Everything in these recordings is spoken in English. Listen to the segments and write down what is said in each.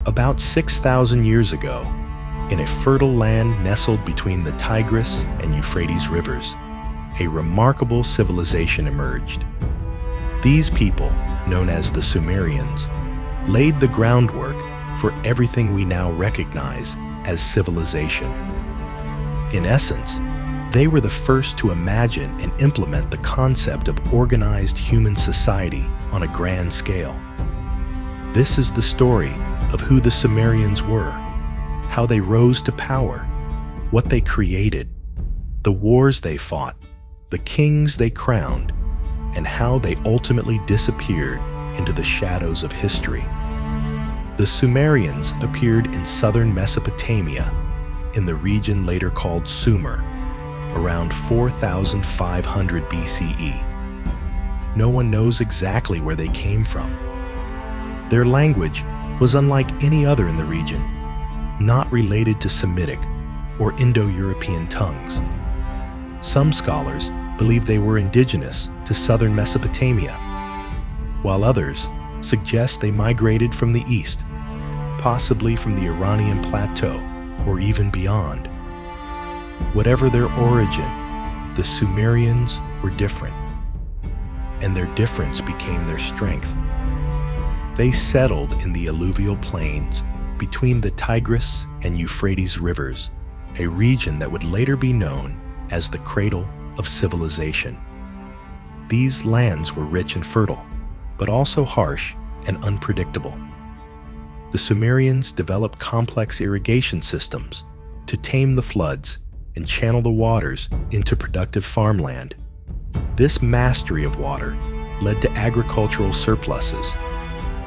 About 6,000 years ago, in a fertile land nestled between the Tigris and Euphrates rivers, a remarkable civilization emerged. These people, known as the Sumerians, laid the groundwork for everything we now recognize as civilization. In essence, they were the first to imagine and implement the concept of organized human society on a grand scale. This is the story of who the Sumerians were, how they rose to power, what they created, the wars they fought, the kings they crowned, and how they ultimately disappeared into the shadows of history. The Sumerians appeared in southern Mesopotamia, in the region later called Sumer, around 4,500 BCE. No one knows exactly where they came from. Their language was unlike any other in the region, not related to Semitic or Indo-European tongues. Some scholars believe they were indigenous to southern Mesopotamia, while others suggest they migrated from the east, possibly from the Iranian plateau or even beyond. Whatever their origin, the Sumerians were different, and their difference became their strength. They settled in the alluvial plains between the Tigris and Euphrates rivers, a region that would later be known as the cradle of civilization. These lands were rich and fertile, but also harsh and unpredictable. The Sumerians developed complex irrigation systems to tame the floods and channel the waters into productive farmland. This mastery of water led to agricultural surpluses,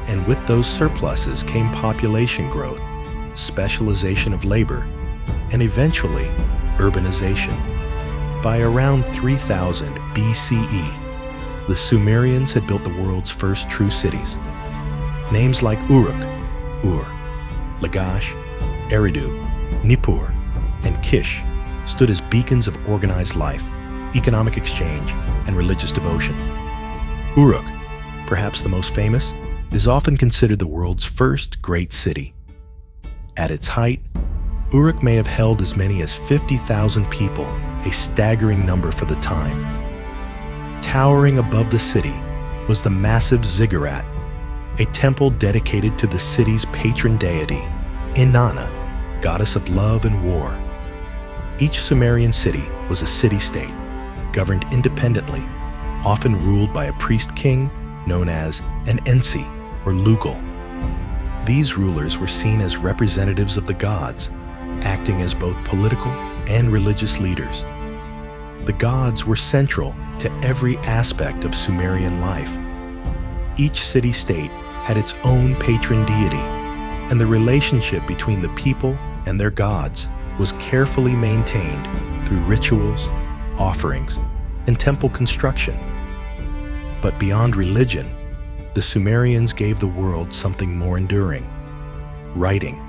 and with those surpluses came population growth, specialization of labor, and eventually urbanization. By around 3000 BCE, the Sumerians had built the world's first true cities. Names like Uruk, Ur, Lagash, Eridu, Nippur, and Kish stood as beacons of organized life, economic exchange, and religious devotion. Uruk, perhaps the most famous, is often considered the world's first great city. At its height, Uruk may have held as many as 50,000 people, a staggering number for the time. Towering above the city was the massive ziggurat, a temple dedicated to the city's patron deity, Inanna, goddess of love and war. Each Sumerian city was a city-state, governed independently, often ruled by a priest-king known as an ensi or lugal. These rulers were seen as representatives of the gods, acting as both political and religious leaders. The gods were central to every aspect of Sumerian life. Each city-state had its own patron deity, and the relationship between the people and their gods was carefully maintained through rituals, offerings, and temple construction. But beyond religion, the Sumerians gave the world something more enduring: writing.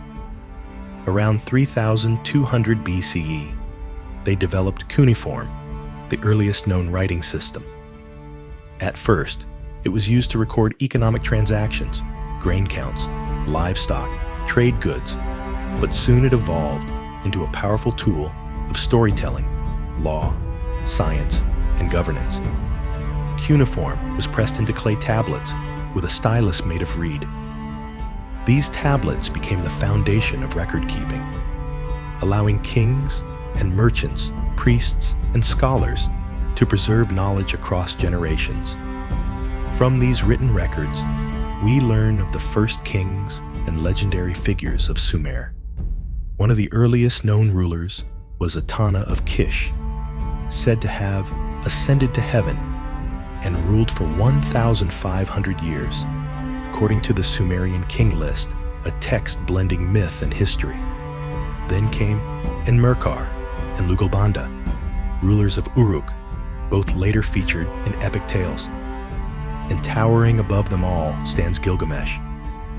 Around 3200 BCE, they developed cuneiform, the earliest known writing system. At first, it was used to record economic transactions, grain counts, livestock, trade goods, but soon it evolved into a powerful tool of storytelling, law, science, and governance. Cuneiform was pressed into clay tablets with a stylus made of reed. These tablets became the foundation of record-keeping, allowing kings and merchants, priests, and scholars to preserve knowledge across generations. From these written records, we learn of the first kings and legendary figures of Sumer. One of the earliest known rulers was Etana of Kish, said to have ascended to heaven and ruled for 1,500 years, according to the Sumerian king list, a text blending myth and history. Then came Enmerkar and Lugalbanda, rulers of Uruk, both later featured in epic tales. And towering above them all stands Gilgamesh,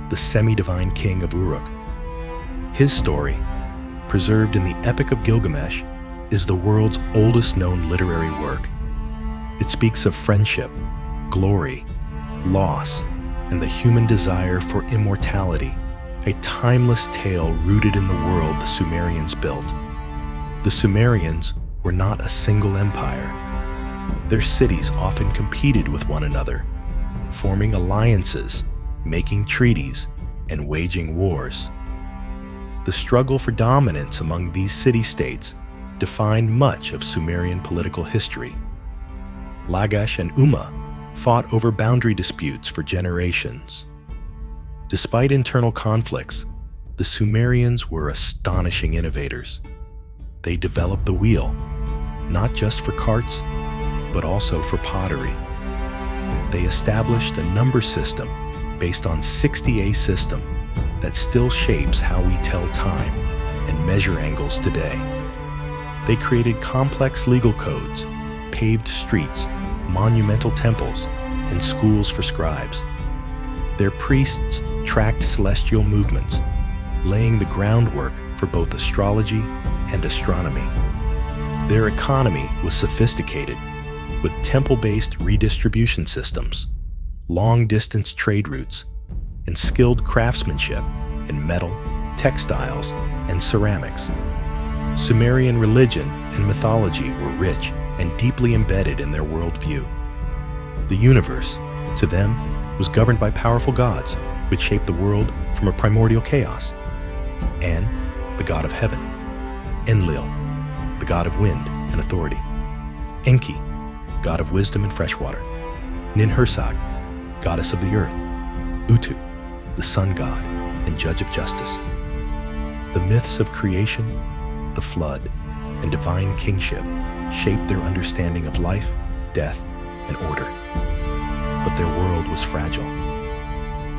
the semi-divine king of Uruk. His story, preserved in the Epic of Gilgamesh, is the world's oldest known literary work. It speaks of friendship, glory, loss, and the human desire for immortality a timeless tale rooted in the world the Sumerians built. The Sumerians were not a single empire. Their cities often competed with one another, forming alliances, making treaties, and waging wars. The struggle for dominance among these city-states defined much of Sumerian political history. Lagash and Umma fought over boundary disputes for generations. Despite internal conflicts, the Sumerians were astonishing innovators. They developed the wheel, not just for carts, but also for pottery. They established a number system based on 60A system that still shapes how we tell time and measure angles today. They created complex legal codes, paved streets, monumental temples, and schools for scribes. Their priests tracked celestial movements, laying the groundwork for both astrology and astronomy. Their economy was sophisticated, with temple-based redistribution systems, long-distance trade routes, and skilled craftsmanship in metal, textiles, and ceramics. Sumerian religion and mythology were rich and deeply embedded in their worldview. The universe, to them, was governed by powerful gods which shaped the world from a primordial chaos. And the god of heaven, Enlil, the god of wind and authority, Enki, god of wisdom and freshwater, Ninhursag, goddess of the earth, Utu, the sun god and judge of justice. The myths of creation, the flood, and divine kingship shaped their understanding of life, death, and order. But their world was fragile.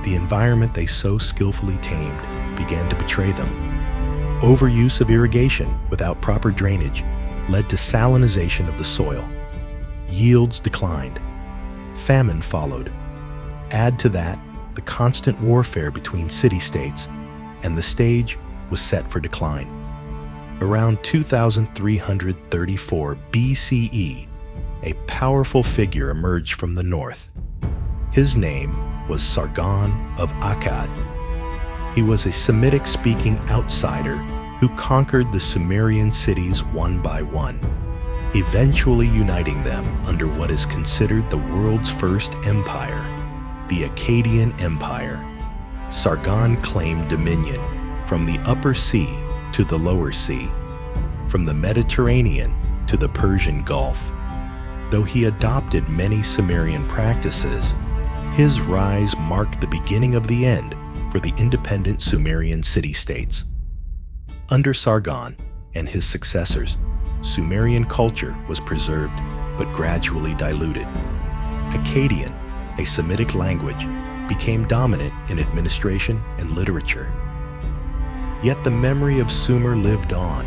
The environment they so skillfully tamed began to betray them. Overuse of irrigation without proper drainage led to salinization of the soil. Yields declined. Famine followed. Add to that the constant warfare between city-states, and the stage was set for decline. Around 2334 BCE, a powerful figure emerged from the north. His name was Sargon of Akkad. He was a Semitic-speaking outsider who conquered the Sumerian cities one by one, eventually uniting them under what is considered the world's first empire, the Akkadian Empire. Sargon claimed dominion from the Upper Sea to the Lower Sea, from the Mediterranean to the Persian Gulf. Though he adopted many Sumerian practices, his rise marked the beginning of the end for the independent Sumerian city-states. Under Sargon and his successors, Sumerian culture was preserved but gradually diluted. Akkadian, a Semitic language, became dominant in administration and literature. Yet the memory of Sumer lived on.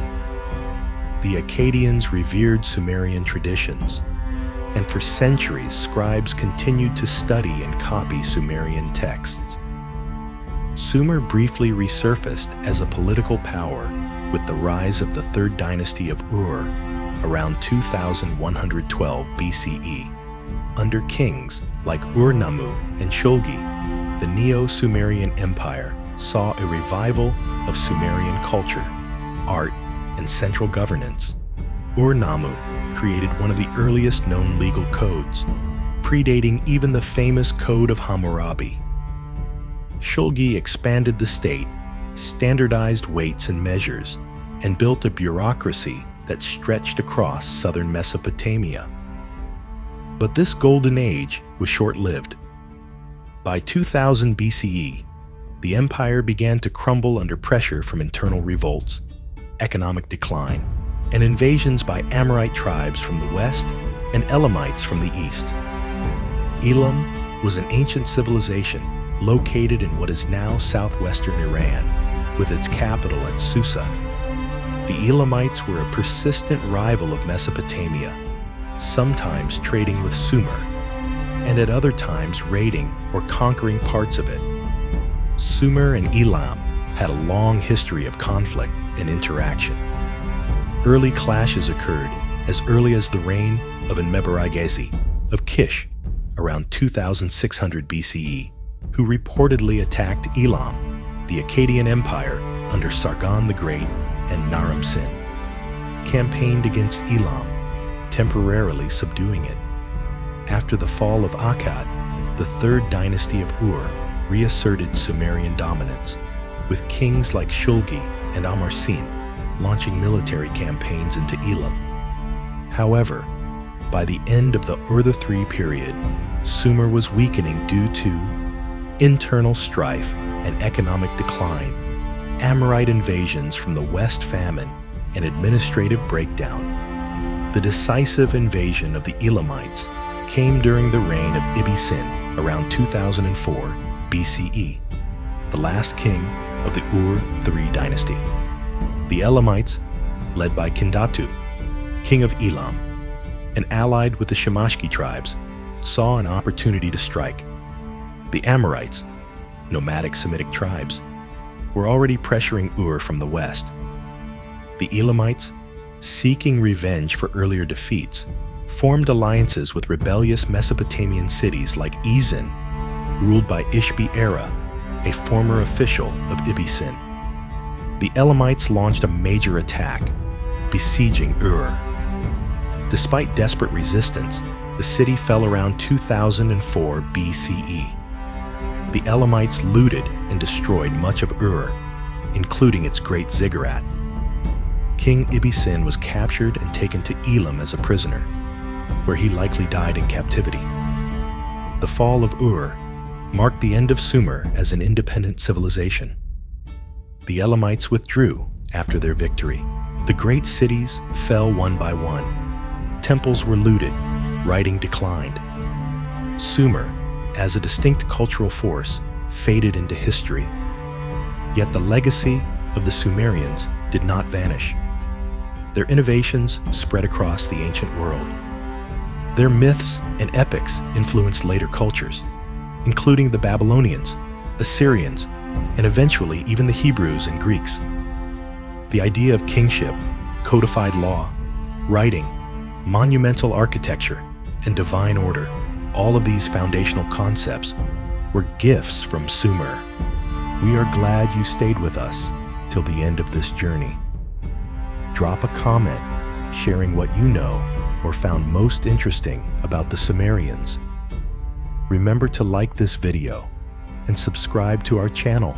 The Akkadians revered Sumerian traditions, and for centuries scribes continued to study and copy Sumerian texts. Sumer briefly resurfaced as a political power with the rise of the third dynasty of Ur around 2112 BCE. Under kings like Ur-Nammu and Shulgi, the Neo-Sumerian Empire saw a revival of Sumerian culture, art, and central governance. Ur-Nammu created one of the earliest known legal codes, predating even the famous Code of Hammurabi. Shulgi expanded the state, standardized weights and measures, and built a bureaucracy that stretched across southern Mesopotamia. But this golden age was short-lived. By 2000 BCE, the empire began to crumble under pressure from internal revolts, economic decline, and invasions by Amorite tribes from the west and Elamites from the east. Elam was an ancient civilization located in what is now southwestern Iran, with its capital at Susa. The Elamites were a persistent rival of Mesopotamia, sometimes trading with Sumer, and at other times raiding or conquering parts of it. Sumer and Elam had a long history of conflict and interaction. Early clashes occurred as early as the reign of Enmebaragesi of Kish around 2600 BCE, who reportedly attacked Elam, the Akkadian Empire under Sargon the Great and Naram-Sin campaigned against Elam, temporarily subduing it. After the fall of Akkad, the third dynasty of Ur reasserted Sumerian dominance, with kings like Shulgi and Amarsin launching military campaigns into Elam. However, by the end of the Ur III period, Sumer was weakening due to internal strife and economic decline, Amorite invasions from the West famine, and administrative breakdown. The decisive invasion of the Elamites came during the reign of Ibbi-Sin around 2004 BCE, the last king of the Ur III dynasty. The Elamites, led by Kindatu, king of Elam, and allied with the Shemashki tribes, saw an opportunity to strike. The Amorites, nomadic Semitic tribes, were already pressuring Ur from the west. The Elamites, seeking revenge for earlier defeats, formed alliances with rebellious Mesopotamian cities like Ezin, ruled by Ishbi-Era, a former official of Ibbi-Sin. The Elamites launched a major attack, besieging Ur. Despite desperate resistance, the city fell around 2004 BCE. The Elamites looted and destroyed much of Ur, including its great ziggurat. King Ibbi-Sin was captured and taken to Elam as a prisoner, where he likely died in captivity. The fall of Ur marked the end of Sumer as an independent civilization. The Elamites withdrew after their victory. The great cities fell one by one. Temples were looted, writing declined. Sumer, as a distinct cultural force, faded into history. Yet the legacy of the Sumerians did not vanish. Their innovations spread across the ancient world. Their myths and epics influenced later cultures, including the Babylonians, Assyrians, and eventually even the Hebrews and Greeks. The idea of kingship, codified law, writing, monumental architecture, and divine order, all of these foundational concepts were gifts from Sumer. We are glad you stayed with us till the end of this journey. Drop a comment sharing what you know or found most interesting about the Sumerians. Remember to like this video and subscribe to our channel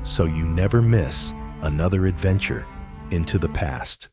so you never miss another adventure into the past.